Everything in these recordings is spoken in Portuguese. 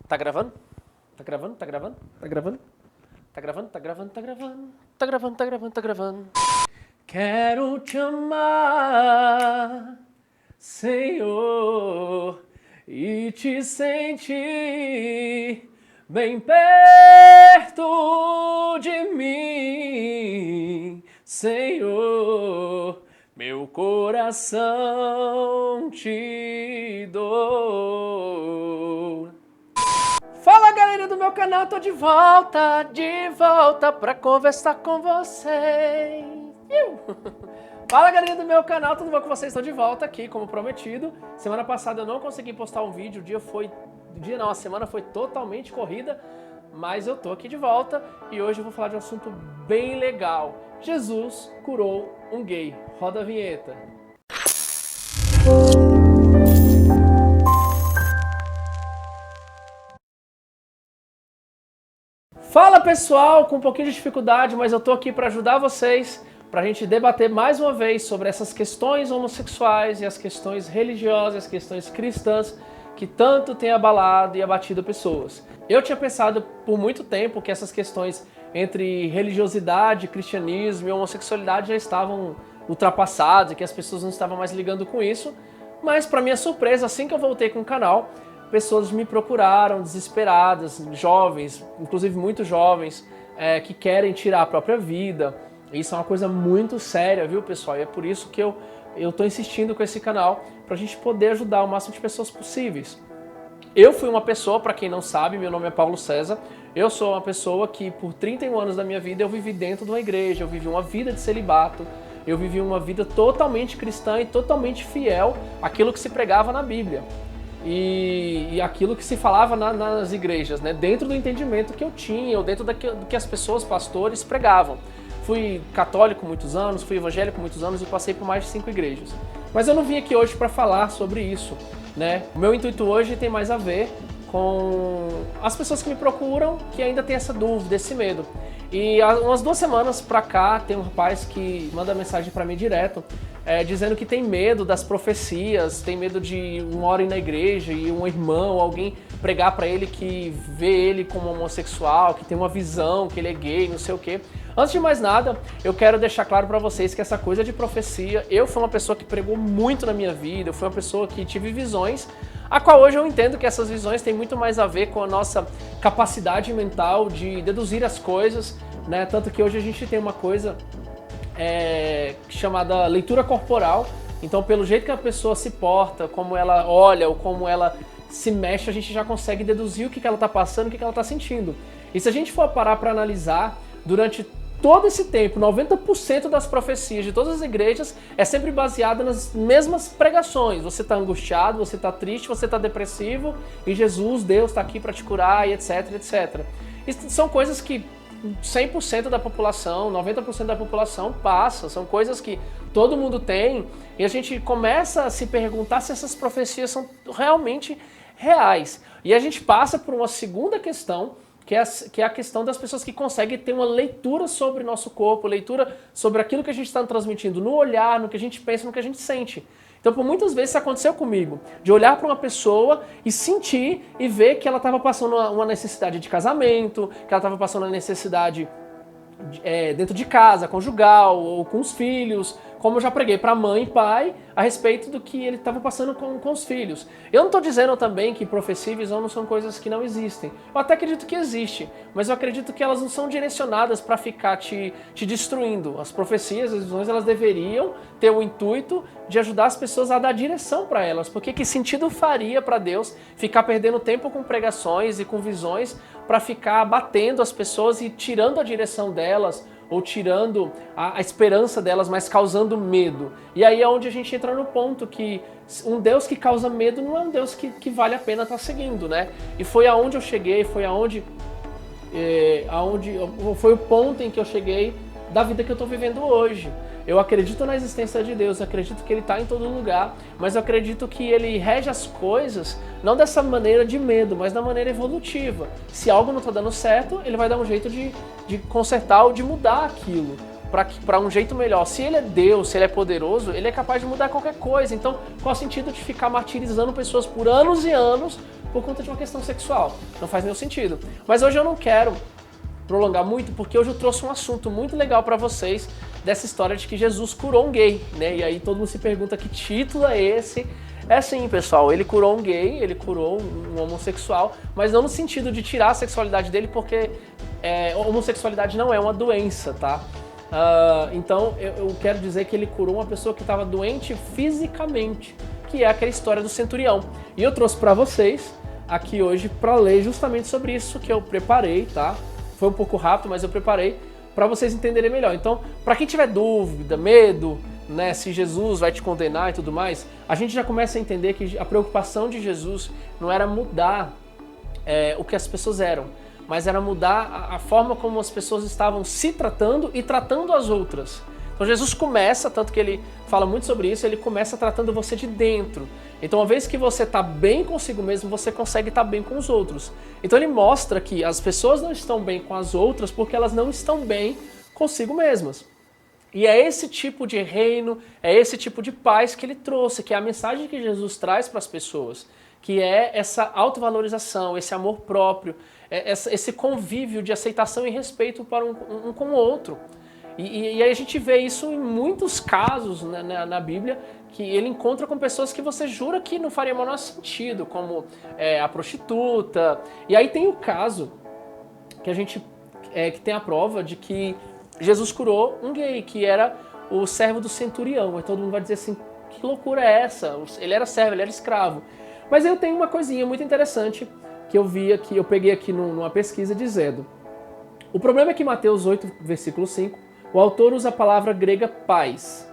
Tá gravando? Tá gravando? Tá gravando? Tá gravando? Tá gravando? Tá gravando? Tá gravando? Tá gravando? Tá gravando? Tá gravando? Quero te amar, Senhor, e te sentir bem perto de mim, Senhor. Meu coração te dou. Fala, galera do meu canal, tô de volta pra conversar com vocês. Fala, galera do meu canal, tudo bom com vocês? Estou de volta aqui, como prometido. Semana passada eu não consegui postar um vídeo, a semana foi totalmente corrida, mas eu tô aqui de volta e hoje eu vou falar de um assunto bem legal. Jesus curou um gay. Roda a vinheta. Fala, pessoal, com um pouquinho de dificuldade, mas eu tô aqui para ajudar vocês, pra gente debater mais uma vez sobre essas questões homossexuais e as questões religiosas, as questões cristãs que tanto têm abalado e abatido pessoas. Eu tinha pensado por muito tempo que essas questões entre religiosidade, cristianismo e homossexualidade já estavam ultrapassadas e que as pessoas não estavam mais ligando com isso, mas para minha surpresa, assim que eu voltei com o canal, pessoas me procuraram desesperadas, jovens, inclusive muito jovens, que querem tirar a própria vida. Isso é uma coisa muito séria, viu, pessoal? E é por isso que eu tô insistindo com esse canal, pra gente poder ajudar o máximo de pessoas possíveis. Eu fui uma pessoa, pra quem não sabe, meu nome é Paulo César, eu sou uma pessoa que por 31 anos da minha vida eu vivi dentro de uma igreja, eu vivi uma vida de celibato, eu vivi uma vida totalmente cristã e totalmente fiel àquilo que se pregava na Bíblia. E aquilo que se falava nas igrejas, né? Dentro do entendimento que eu tinha, ou dentro do que as pessoas, pastores, pregavam. Fui católico muitos anos, fui evangélico muitos anos e passei por mais de 5 igrejas. Mas eu não vim aqui hoje para falar sobre isso, né? O meu intuito hoje tem mais a ver com as pessoas que me procuram que ainda tem essa dúvida, esse medo. E há umas 2 semanas pra cá tem um rapaz que manda mensagem para mim direto, dizendo que tem medo das profecias, tem medo de uma hora ir na igreja e um irmão, alguém pregar para ele que vê ele como homossexual, que tem uma visão, que ele é gay, não sei o quê. Antes de mais nada, eu quero deixar claro para vocês que essa coisa de profecia, eu fui uma pessoa que pregou muito na minha vida, eu fui uma pessoa que tive visões, a qual hoje eu entendo que essas visões têm muito mais a ver com a nossa capacidade mental de deduzir as coisas, né? Tanto que hoje a gente tem uma coisa chamada leitura corporal. Então, pelo jeito que a pessoa se porta, como ela olha ou como ela se mexe, a gente já consegue deduzir o que ela está passando, o que ela está sentindo. E se a gente for parar para analisar, durante todo esse tempo, 90% das profecias de todas as igrejas é sempre baseada nas mesmas pregações. Você está angustiado, você está triste, você está depressivo e Jesus, Deus, está aqui para te curar e etc, etc. Isso são coisas que 100% da população, 90% da população passa, são coisas que todo mundo tem e a gente começa a se perguntar se essas profecias são realmente reais. E a gente passa por uma segunda questão, que é a questão das pessoas que conseguem ter uma leitura sobre nosso corpo, leitura sobre aquilo que a gente está transmitindo no olhar, no que a gente pensa, no que a gente sente. Então, por muitas vezes isso aconteceu comigo, de olhar para uma pessoa e sentir e ver que ela estava passando uma necessidade de casamento, que ela estava passando uma necessidade dentro de casa, conjugal, ou com os filhos, como eu já preguei para mãe e pai a respeito do que ele estava passando com os filhos. Eu não estou dizendo também que profecia e visão não são coisas que não existem. Eu até acredito que existe, mas eu acredito que elas não são direcionadas para ficar te destruindo. As profecias, as visões, elas deveriam ter o intuito de ajudar as pessoas a dar direção para elas, porque que sentido faria para Deus ficar perdendo tempo com pregações e com visões para ficar batendo as pessoas e tirando a direção delas, ou tirando a esperança delas, mas causando medo. E aí é onde a gente entra no ponto que um Deus que causa medo não é um Deus que vale a pena estar seguindo, né? E foi aonde eu cheguei, foi foi o ponto em que eu cheguei da vida que eu estou vivendo hoje. Eu acredito na existência de Deus, eu acredito que Ele está em todo lugar, mas eu acredito que Ele rege as coisas não dessa maneira de medo, mas da maneira evolutiva. Se algo não está dando certo, Ele vai dar um jeito de consertar ou de mudar aquilo para um jeito melhor. Se Ele é Deus, se Ele é poderoso, Ele é capaz de mudar qualquer coisa. Então, qual o sentido de ficar martirizando pessoas por anos e anos por conta de uma questão sexual. Não faz nenhum sentido. Mas hoje eu não quero prolongar muito, porque hoje eu trouxe um assunto muito legal para vocês dessa história de que Jesus curou um gay, né? E aí todo mundo se pergunta que título é esse? É sim, pessoal, ele curou um gay, ele curou um homossexual, mas não no sentido de tirar a sexualidade dele, porque homossexualidade não é uma doença, tá? Então eu quero dizer que ele curou uma pessoa que estava doente fisicamente, que é aquela história do centurião. E eu trouxe para vocês aqui hoje para ler justamente sobre isso que eu preparei, tá? Foi um pouco rápido, mas eu preparei para vocês entenderem melhor. Então, para quem tiver dúvida, medo, né, se Jesus vai te condenar e tudo mais, a gente já começa a entender que a preocupação de Jesus não era mudar o que as pessoas eram, mas era mudar a forma como as pessoas estavam se tratando e tratando as outras. Então Jesus começa, tanto que ele fala muito sobre isso, ele começa tratando você de dentro. Então uma vez que você está bem consigo mesmo, você consegue estar bem com os outros. Então ele mostra que as pessoas não estão bem com as outras porque elas não estão bem consigo mesmas. E é esse tipo de reino, é esse tipo de paz que ele trouxe, que é a mensagem que Jesus traz para as pessoas, que é essa autovalorização, esse amor próprio, esse convívio de aceitação e respeito para um com o outro. E aí a gente vê isso em muitos casos na Bíblia, que ele encontra com pessoas que você jura que não faria o menor sentido, como a prostituta. E aí tem o caso que a gente que tem a prova de que Jesus curou um gay, que era o servo do centurião. E todo mundo vai dizer assim, que loucura é essa? Ele era servo, ele era escravo. Mas eu tenho uma coisinha muito interessante que eu vi aqui, eu peguei aqui numa pesquisa dizendo: o problema é que Mateus 8, versículo 5, o autor usa a palavra grega pais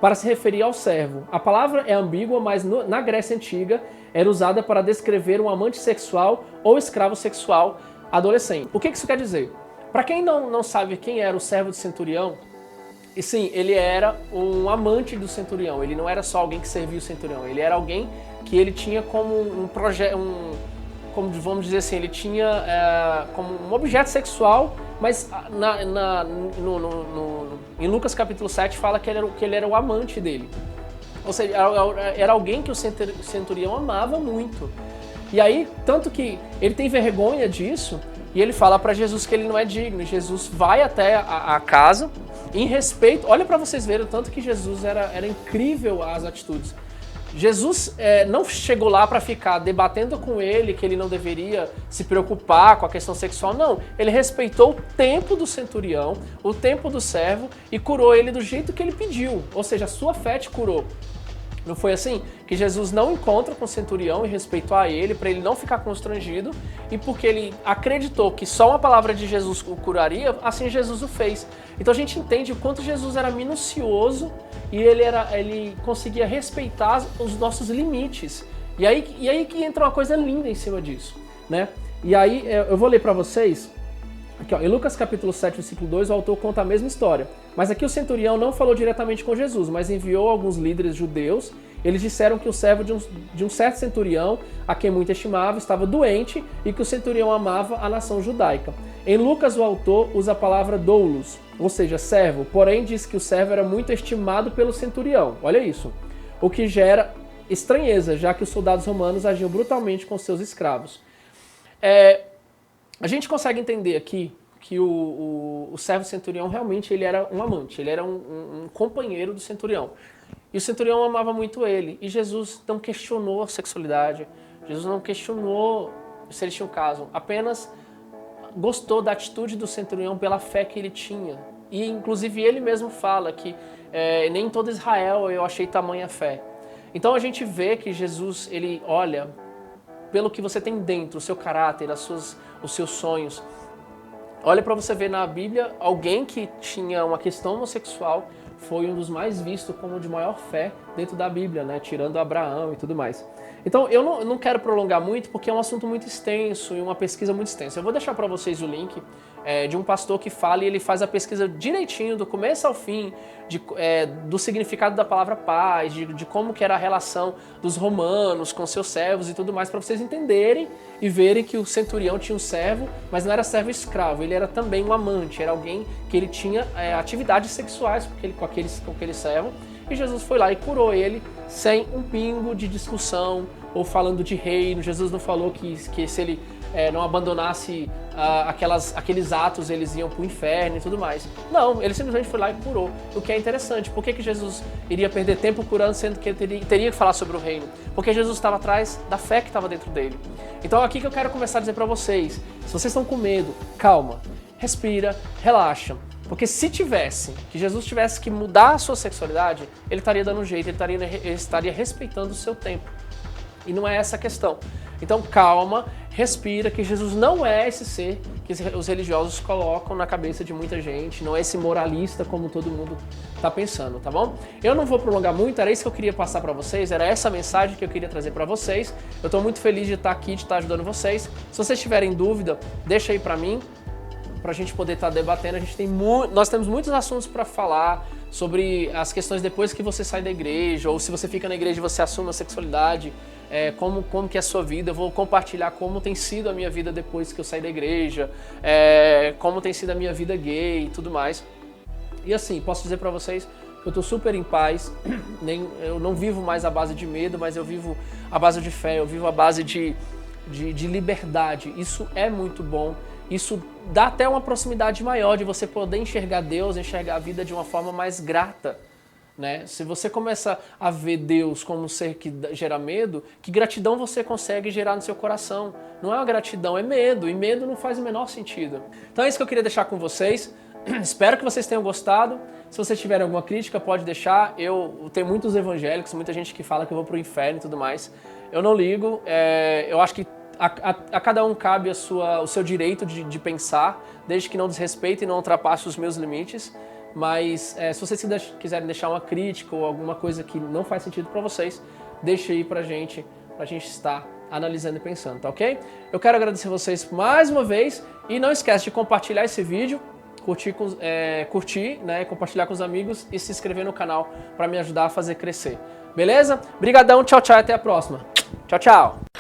para se referir ao servo. A palavra é ambígua, mas na Grécia Antiga era usada para descrever um amante sexual ou escravo sexual adolescente. O que isso quer dizer? Para quem não sabe quem era o servo do centurião, e sim, ele era um amante do centurião, ele não era só alguém que servia o centurião, ele era alguém que ele tinha como um projeto, como vamos dizer assim, ele tinha como um objeto sexual, mas em Lucas capítulo 7 fala que ele era o amante dele. Ou seja, era alguém que o centurião amava muito. E aí, tanto que ele tem vergonha disso, e ele fala para Jesus que ele não é digno. Jesus vai até a casa, em respeito, olha para vocês verem o tanto que Jesus era incrível as atitudes. Jesus não chegou lá para ficar debatendo com ele que ele não deveria se preocupar com a questão sexual, não. Ele respeitou o tempo do centurião, o tempo do servo e curou ele do jeito que ele pediu, ou seja, a sua fé te curou. Não foi assim? Que Jesus não encontra com o centurião e respeitou a ele para ele não ficar constrangido, e porque ele acreditou que só uma palavra de Jesus o curaria, assim Jesus o fez. Então a gente entende o quanto Jesus era minucioso e ele conseguia respeitar os nossos limites. E aí que entra uma coisa linda em cima disso, né? E aí eu vou ler para vocês. Aqui, ó, em Lucas capítulo 7, versículo 2, o autor conta a mesma história. Mas aqui o centurião não falou diretamente com Jesus, mas enviou alguns líderes judeus. Eles disseram que o servo de um certo centurião, a quem muito estimava, estava doente e que o centurião amava a nação judaica. Em Lucas, o autor usa a palavra doulos, ou seja, servo, porém diz que o servo era muito estimado pelo centurião. Olha isso. O que gera estranheza, já que os soldados romanos agiam brutalmente com seus escravos. A gente consegue entender aqui que o servo centurião realmente ele era um amante, ele era um companheiro do centurião. E o centurião amava muito ele. E Jesus não questionou a sexualidade, Jesus não questionou se eles tinham caso, apenas gostou da atitude do centurião pela fé que ele tinha. E inclusive ele mesmo fala que nem em todo Israel eu achei tamanha fé. Então a gente vê que Jesus ele olha pelo que você tem dentro, o seu caráter, os seus sonhos. Olha para você ver na Bíblia, alguém que tinha uma questão homossexual foi um dos mais vistos como de maior fé dentro da Bíblia, né? Tirando Abraão e tudo mais. Então eu não quero prolongar muito porque é um assunto muito extenso e uma pesquisa muito extensa. Eu vou deixar para vocês o link de um pastor que fala e ele faz a pesquisa direitinho, do começo ao fim, do significado da palavra paz, de como que era a relação dos romanos com seus servos e tudo mais, para vocês entenderem e verem que o centurião tinha um servo, mas não era servo escravo, ele era também um amante, era alguém que ele tinha atividades sexuais com aquele servo, e Jesus foi lá e curou ele sem um pingo de discussão ou falando de reino. Jesus não falou que se ele não abandonasse aqueles atos, eles iam para o inferno e tudo mais. Não, ele simplesmente foi lá e curou, o que é interessante. Por que Jesus iria perder tempo curando, sendo que ele teria que falar sobre o reino? Porque Jesus estava atrás da fé que estava dentro dele. Então aqui que eu quero começar a dizer para vocês, se vocês estão com medo, calma, respira, relaxa. Porque se Jesus tivesse que mudar a sua sexualidade, ele estaria dando um jeito, ele estaria respeitando o seu tempo. E não é essa a questão. Então calma, respira, que Jesus não é esse ser que os religiosos colocam na cabeça de muita gente, não é esse moralista como todo mundo está pensando, tá bom? Eu não vou prolongar muito, era isso que eu queria passar para vocês, era essa mensagem que eu queria trazer para vocês. Eu estou muito feliz de estar aqui, de estar ajudando vocês. Se vocês tiverem dúvida, deixa aí para mim, para a gente poder estar debatendo. Nós temos muitos assuntos para falar sobre as questões depois que você sai da igreja, ou se você fica na igreja e você assume a sexualidade, como que é a sua vida. Eu vou compartilhar como tem sido a minha vida depois que eu saí da igreja, como tem sido a minha vida gay e tudo mais. E assim, posso dizer para vocês que eu estou super em paz, eu não vivo mais à base de medo, mas eu vivo à base de fé, eu vivo à base de liberdade. Isso é muito bom. Isso dá até uma proximidade maior de você poder enxergar Deus, enxergar a vida de uma forma mais grata, né? Se você começa a ver Deus como um ser que gera medo, que gratidão você consegue gerar no seu coração? Não é uma gratidão, é medo, e medo não faz o menor sentido. Então é isso que eu queria deixar com vocês. Espero que vocês tenham gostado. Se vocês tiverem alguma crítica, pode deixar. Eu tenho muitos evangélicos, muita gente que fala que eu vou pro inferno e tudo mais. Eu não ligo, eu acho que a cada um cabe o seu direito de pensar, desde que não desrespeite e não ultrapasse os meus limites. Mas se vocês quiserem deixar uma crítica ou alguma coisa que não faz sentido para vocês, deixe aí pra gente estar analisando e pensando, tá ok? Eu quero agradecer vocês mais uma vez e não esquece de compartilhar esse vídeo, curtir, né, compartilhar com os amigos e se inscrever no canal para me ajudar a fazer crescer. Beleza? Brigadão, tchau, tchau, até a próxima. Tchau, tchau.